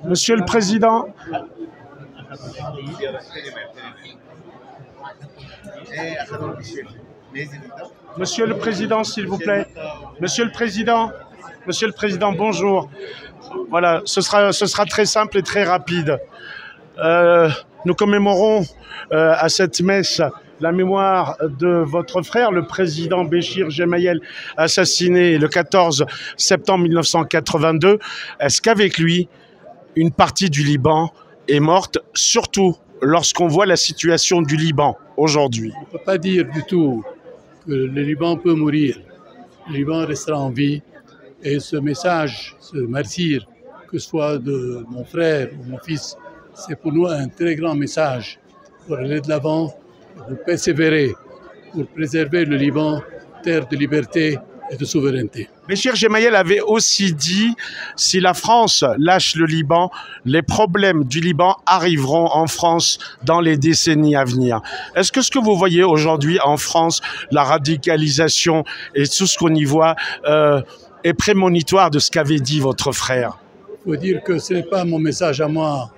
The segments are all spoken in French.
Monsieur le Président, Monsieur le Président, s'il vous plaît. Monsieur le Président, bonjour. Voilà, ce sera très simple et très rapide. Nous commémorons à cette messe la mémoire de votre frère, le président Béchir Gemayel, assassiné le 14 septembre 1982. Est-ce qu'avec lui, une partie du Liban est morte, surtout lorsqu'on voit la situation du Liban aujourd'hui? On ne peut pas dire du tout que le Liban peut mourir. Le Liban restera en vie. Et ce message, ce martyre, que ce soit de mon frère ou mon fils, c'est pour nous un très grand message pour aller de l'avant, pour persévérer, pour préserver le Liban, terre de liberté et de souveraineté. Béchir Gemayel avait aussi dit « Si la France lâche le Liban, les problèmes du Liban arriveront en France dans les décennies à venir ». Est-ce que ce que vous voyez aujourd'hui en France, la radicalisation et tout ce qu'on y voit, est prémonitoire de ce qu'avait dit votre frère? Il faut dire que ce n'est pas mon message à moi,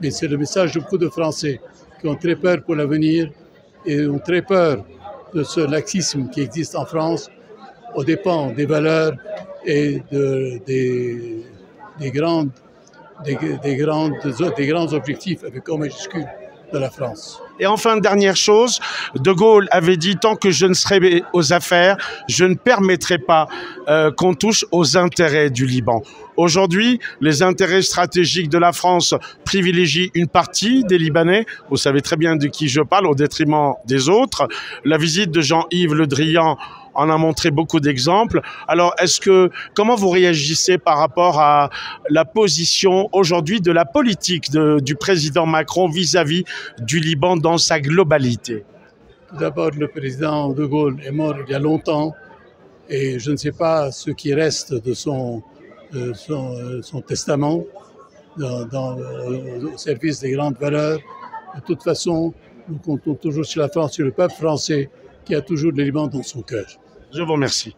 mais c'est le message de beaucoup de Français qui ont très peur pour l'avenir et ont très peur de ce laxisme qui existe en France aux dépens des valeurs et des grands objectifs avec O majuscule de la France. Et enfin, dernière chose, De Gaulle avait dit « Tant que je ne serai aux affaires, je ne permettrai pas qu'on touche aux intérêts du Liban ». Aujourd'hui, les intérêts stratégiques de la France privilégient une partie des Libanais. Vous savez très bien de qui je parle, au détriment des autres. La visite de Jean-Yves Le Drian en a montré beaucoup d'exemples. Alors, comment vous réagissez par rapport à la position aujourd'hui de la politique du président Macron vis-à-vis du Liban dans sa globalité? Tout d'abord, le président De Gaulle est mort il y a longtemps et je ne sais pas ce qui reste de son testament au service des grandes valeurs. De toute façon, nous comptons toujours sur la France, sur le peuple français qui a toujours le Liban dans son cœur. Je vous remercie.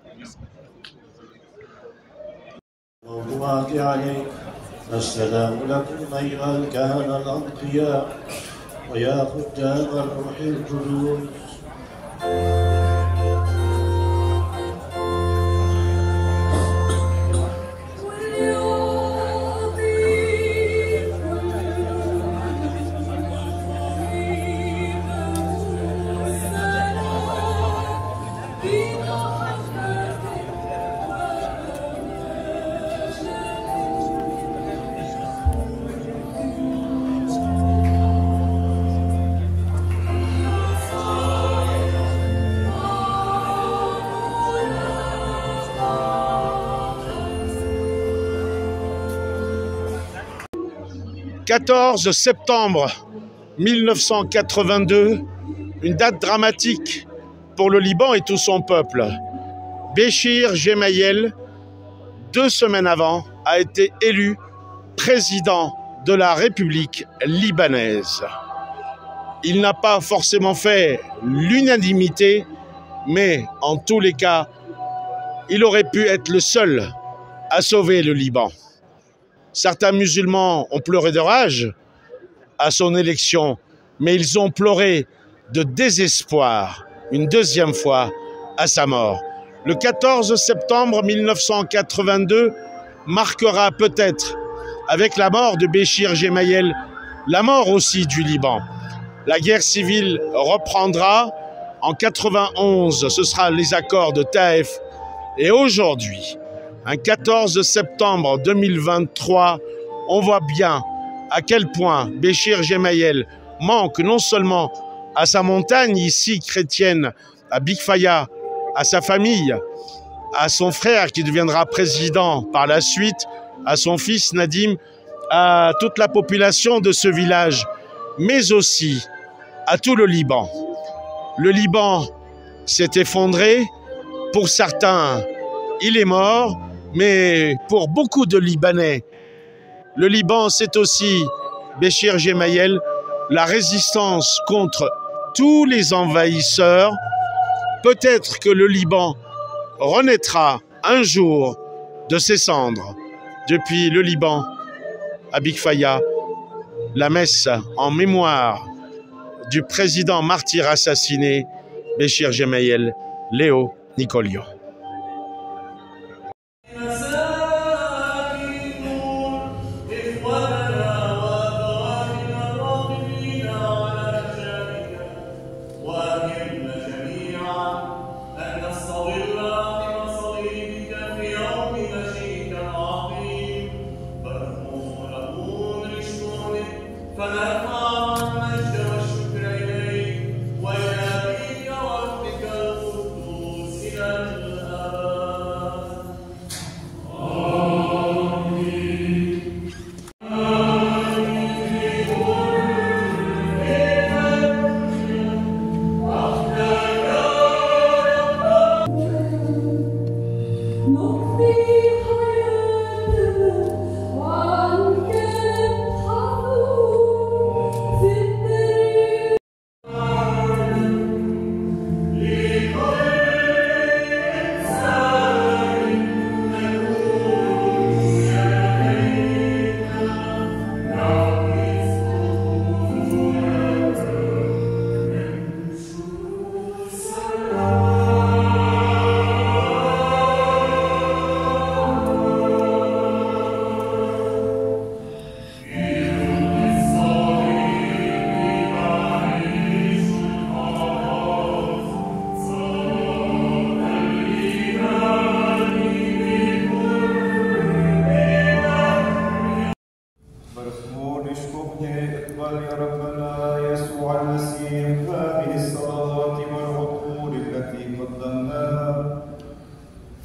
« 14 septembre 1982, une date dramatique pour le Liban et tout son peuple. Béchir Gemayel, 2 semaines avant, a été élu président de la République libanaise. Il n'a pas forcément fait l'unanimité, mais en tous les cas, il aurait pu être le seul à sauver le Liban. Certains musulmans ont pleuré de rage à son élection, mais ils ont pleuré de désespoir une deuxième fois à sa mort. Le 14 septembre 1982 marquera peut-être, avec la mort de Béchir Gemayel, la mort aussi du Liban. La guerre civile reprendra. En 91, ce sera les accords de Taïf. Et aujourd'hui, un 14 septembre 2023, on voit bien à quel point Béchir Gemayel manque non seulement à sa montagne ici chrétienne, à Big Faya, à sa famille, à son frère qui deviendra président par la suite, à son fils Nadim, à toute la population de ce village, mais aussi à tout le Liban. Le Liban s'est effondré, pour certains, il est mort, mais pour beaucoup de Libanais, le Liban, c'est aussi, Béchir Gemayel, la résistance contre tous les envahisseurs. Peut-être que le Liban renaîtra un jour de ses cendres. depuis le Liban, à Big Faya, la messe en mémoire du président martyr assassiné, Béchir Gemayel Léo Nicolio.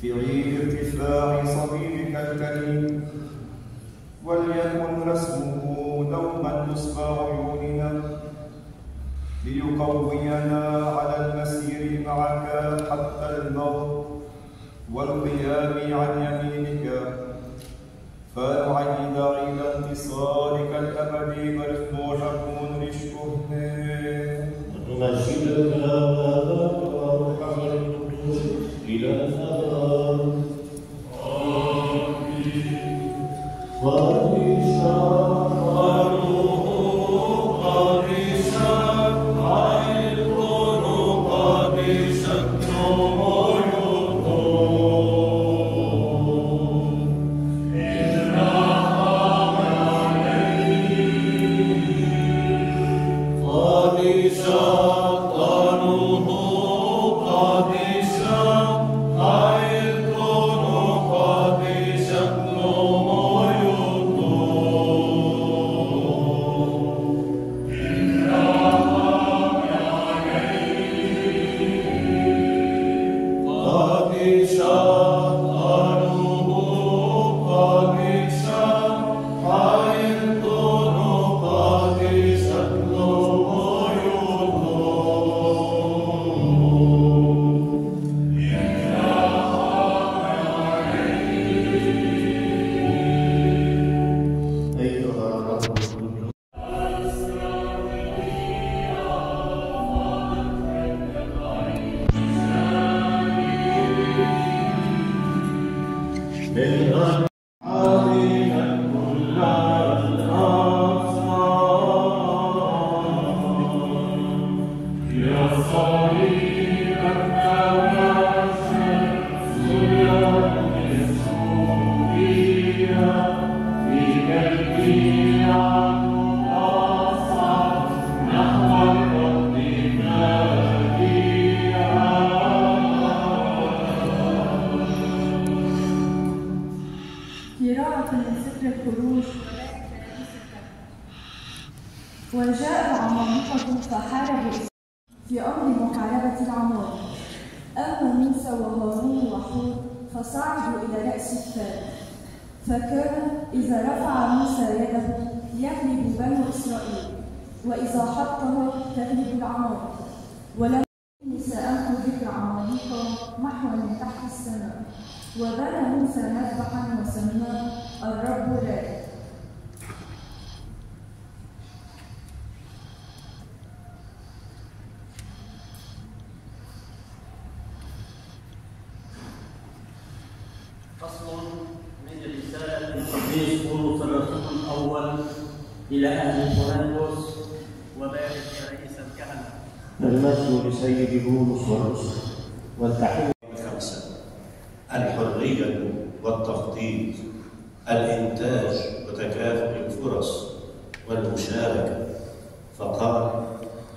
في عيد ارتفاع صليبك الكريم، وليكن رسمه دوما نصب عيوننا ليقوينا على المسير معك حتى الموت والقيام عن يمينك، فنعيد عيد انتصارك الابدي برفموشكون رشكهن نمجدك وروحك القدوس إلى الأبد. آمين. وجاء العمالقة فحاربوا في أمر محاربة العمالقة. أما موسى وهارون وحور فصعدوا إلى رأس الفارس، فكان إذا رفع موسى يده يغلب بنو إسرائيل، وإذا حطها تغلب العمالقة. ولم سألت ذكر عمالقة محوا من تحت السماء، وبنى موسى مذبحا وسماه الرب راء. فصل من رسالة إلى أهل كورنثوس وبارك رئيس الكهنة. المجد لسيد بولس والرسل والتحية. 5 الحرية والتخطيط، الإنتاج وتكافؤ الفرص والمشاركة. فقال: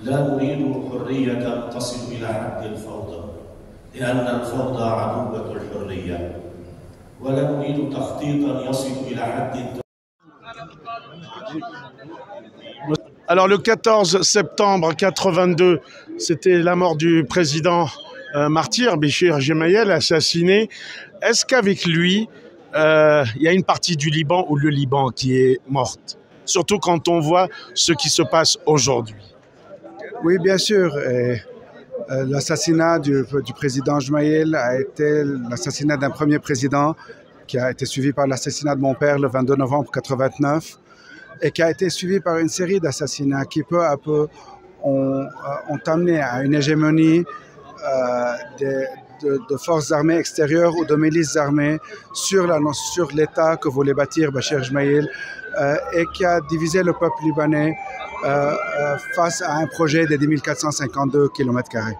لا نريد حرية تصل إلى حد الفوضى، لأن الفوضى عدوة الحرية، ولا نريد تخطيطا يصل إلى حد. Alors le 14 septembre 82, c'était la mort du président martyr Béchir Gemayel, assassiné. Est-ce qu'avec lui, il y a une partie du Liban ou le Liban qui est morte? Surtout quand on voit ce qui se passe aujourd'hui. Oui, bien sûr. L'assassinat du président Gemayel a été l'assassinat d'un premier président qui a été suivi par l'assassinat de mon père le 22 novembre 89 et qui a été suivi par une série d'assassinats qui peu à peu ont amené à une hégémonie de forces armées extérieures ou de milices armées sur l'État que voulait bâtir Béchir Gemayel et qui a divisé le peuple libanais face à un projet de 10 452 km².